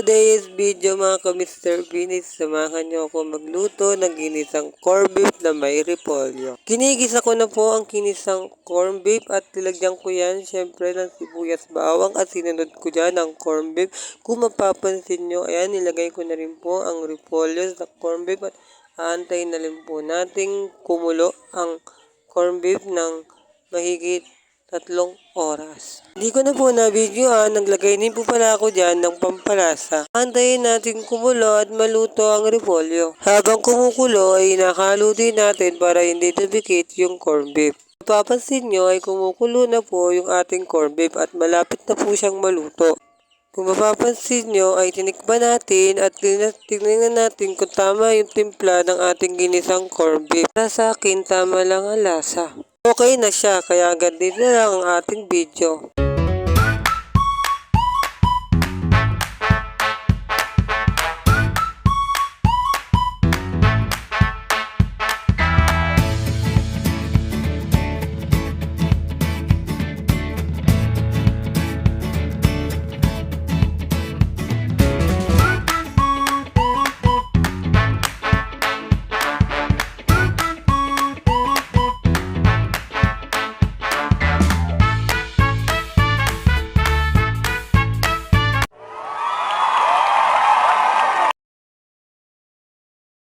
today's video mga ka-Mr. Bean, samahan niyo ako magluto ng ginisang corned beef na may repolyo. Ginigisa ko na po ang ginisang corned beef at nilagyan ko yan syempre ng sibuyas, bawang at sinunod ko dyan ang corned beef. Kung mapapansin nyo, ayan, nilagay ko na rin po ang repolyo sa corned beef at aantayin na rin po nating kumulo ang corned beef ng mahigit 3 oras. Hindi ko na po na-videoan, naglagay din po pala ako dyan ng pampalasa. Antayin natin kumulo at maluto ang repolyo. Habang kumukulo ay nakalo din natin para hindi tumikit yung corned beef. Mapapansin nyo ay kumukulo na po yung ating corned beef at malapit na po siyang maluto. Kung mapapansin nyo ay tinikman natin at tingnan natin kung tama yung timpla ng ating ginisang corned beef. Para sa akin, tama lang ang lasa. Okay na siya, kaya agad din na lang ang ating video.